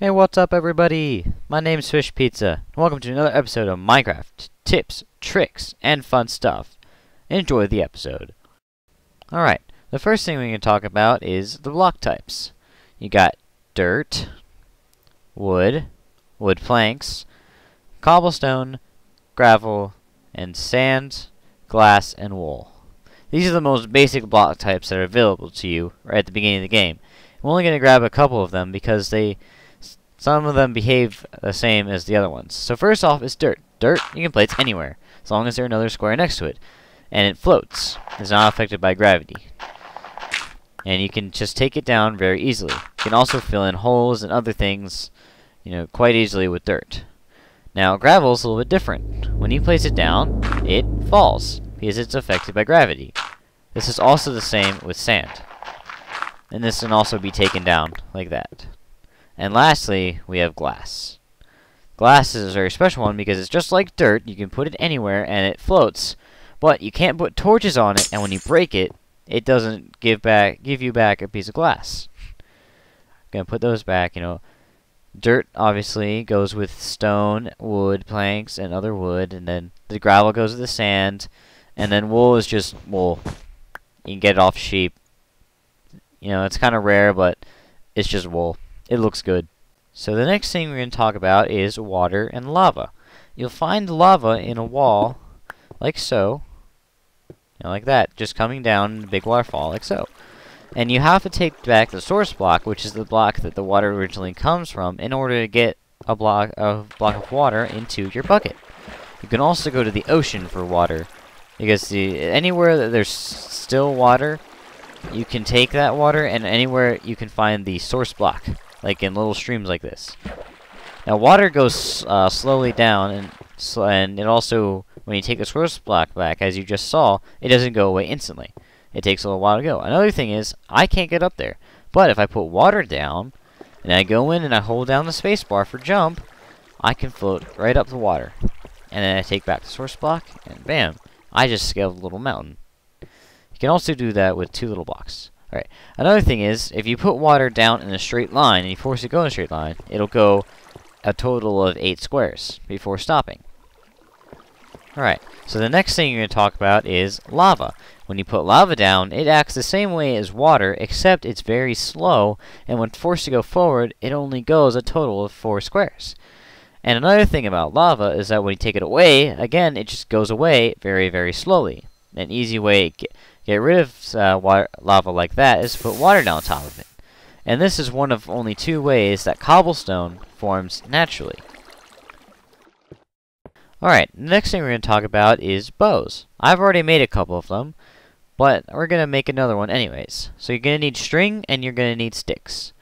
Hey, what's up everybody? My name's Fish Pizza, and welcome to another episode of Minecraft Tips, Tricks, and Fun Stuff. Enjoy the episode. Alright, the first thing we can talk about is the block types. You got dirt, wood planks, cobblestone, gravel, and sand, glass, and wool. These are the most basic block types that are available to you right at the beginning of the game. I'm only going to grab a couple of them because some of them behave the same as the other ones. So first off is dirt. Dirt, you can place anywhere, as long as there's another square next to it. And it floats. It's not affected by gravity. And you can just take it down very easily. You can also fill in holes and other things, quite easily with dirt. Now, gravel is a little bit different. When you place it down, it falls, because it's affected by gravity. This is also the same with sand. And this can also be taken down, like that. And lastly, we have glass. Glass is a very special one because it's just like dirt. You can put it anywhere and it floats, but you can't put torches on it, and when you break it, it doesn't give you back a piece of glass. Gonna put those back, Dirt obviously goes with stone, wood, planks, and other wood, and then the gravel goes with the sand, and then wool is just wool. You can get it off sheep. It's kind of rare, but it's just wool. It looks good. So the next thing we're going to talk about is water and lava. You'll find lava in a wall, like so. Like that, just coming down in a big waterfall, like so. And you have to take back the source block, which is the block that the water originally comes from, in order to get a block of water into your bucket. You can also go to the ocean for water, because anywhere that there's still water, you can take that water, and anywhere you can find the source block, like in little streams like this. Now, water goes slowly down, and it also, when you take the source block back, as you just saw, it doesn't go away instantly. It takes a little while to go. Another thing is, I can't get up there. But if I put water down, and I go in and I hold down the space bar for jump, I can float right up the water. And then I take back the source block, and bam, I just scaled a little mountain. You can also do that with 2 little blocks. Alright, another thing is, if you put water down in a straight line, and you force it to go in a straight line, it'll go a total of 8 squares before stopping. Alright, so the next thing you're going to talk about is lava. When you put lava down, it acts the same way as water, except it's very slow, and when forced to go forward, it only goes a total of 4 squares. And another thing about lava is that when you take it away, again, it just goes away very, very slowly. An easy way to get rid of lava like that is to put water down on top of it. And this is one of only 2 ways that cobblestone forms naturally. Alright, the next thing we're going to talk about is bows. I've already made a couple of them, but we're going to make another one anyways. So you're going to need string, and you're going to need sticks.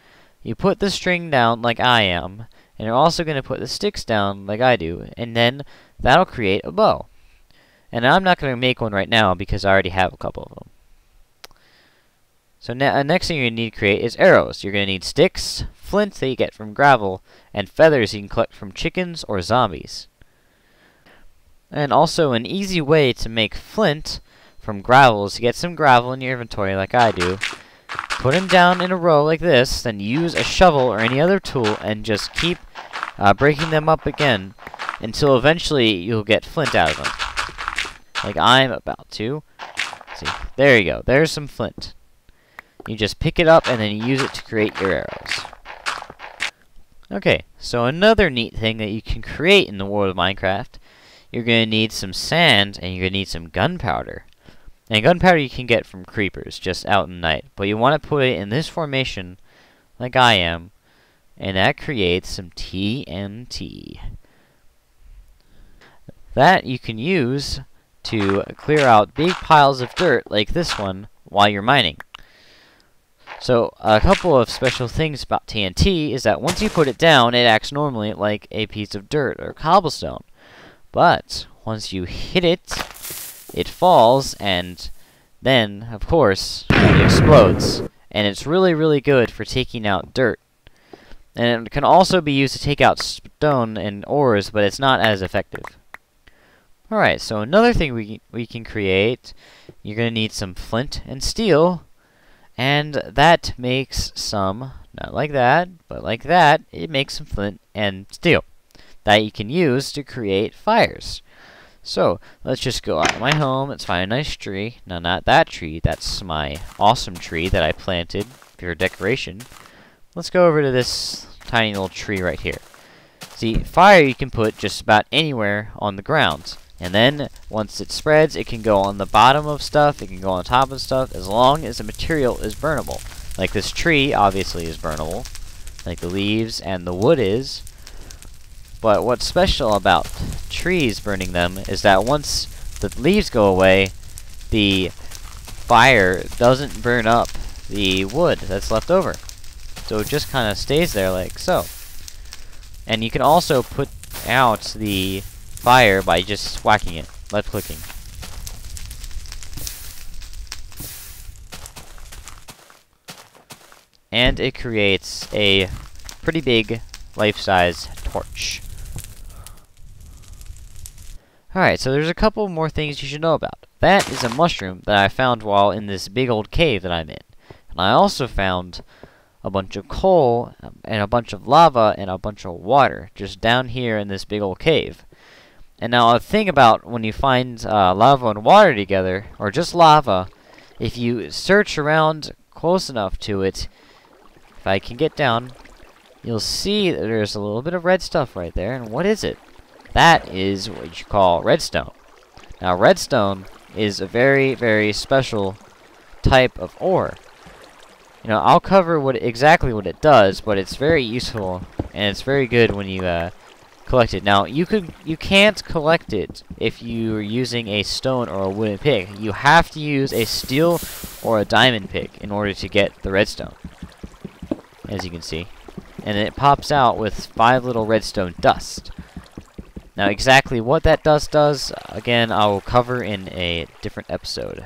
You put the string down like I am, and you're also going to put the sticks down like I do, and then that'll create a bow. And I'm not going to make one right now because I already have a couple of them. So next thing you need to create is arrows. You're going to need sticks, flint that you get from gravel, and feathers you can collect from chickens or zombies. And also an easy way to make flint from gravel is to get some gravel in your inventory like I do. Put them down in a row like this, then use a shovel or any other tool and just keep breaking them up again until eventually you'll get flint out of them. Like I'm about to. See, there you go. There's some flint. You just pick it up and then you use it to create your arrows. Okay, so another neat thing that you can create in the world of Minecraft, you're going to need some sand and you're going to need some gunpowder. And gunpowder you can get from creepers just out in the night, but you want to put it in this formation like I am, and that creates some TNT. That you can use to clear out big piles of dirt like this one while you're mining. So a couple of special things about TNT is that once you put it down, it acts normally like a piece of dirt or cobblestone. But once you hit it, it falls, and then, of course, it explodes. And it's really, really good for taking out dirt. And it can also be used to take out stone and ores, but it's not as effective. Alright, so another thing we can create, you're going to need some flint and steel, and that makes some not like that, but like that, it makes some flint and steel that you can use to create fires. So, let's just go out of my home, let's find a nice tree. No, not that tree, that's my awesome tree that I planted for decoration. Let's go over to this tiny little tree right here. See, fire you can put just about anywhere on the ground. And then, once it spreads, it can go on the bottom of stuff, it can go on top of stuff, as long as the material is burnable. Like this tree, obviously, is burnable. Like the leaves and the wood is. But what's special about trees burning them is that once the leaves go away, the fire doesn't burn up the wood that's left over. So it just kind of stays there like so. And you can also put out the fire by just whacking it, left clicking. And it creates a pretty big life-size torch. Alright, so there's a couple more things you should know about. That is a mushroom that I found while in this big old cave that I'm in. And I also found a bunch of coal, and a bunch of lava, and a bunch of water, just down here in this big old cave. And now a thing about when you find lava and water together, or just lava, if you search around close enough to it, if I can get down, you'll see that there's a little bit of red stuff right there. And what is it? That is what you call redstone. Now redstone is a very, very special type of ore. You know, I'll cover exactly what it does, but it's very useful and it's very good when you collect it. Now you can't collect it if you're using a stone or a wooden pick. You have to use a steel or a diamond pick in order to get the redstone, as you can see. And it pops out with 5 little redstone dust. Now exactly what that dust does, again, I will cover in a different episode.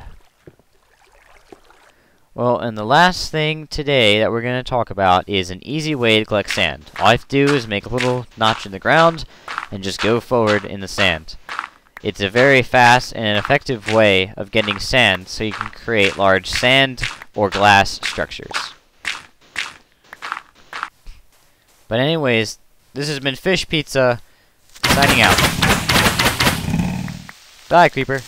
Well, and the last thing today that we're going to talk about is an easy way to collect sand. All I have to do is make a little notch in the ground and just go forward in the sand. It's a very fast and effective way of getting sand so you can create large sand or glass structures. But anyways, this has been Fish Pizza, signing out. Bye, Creeper.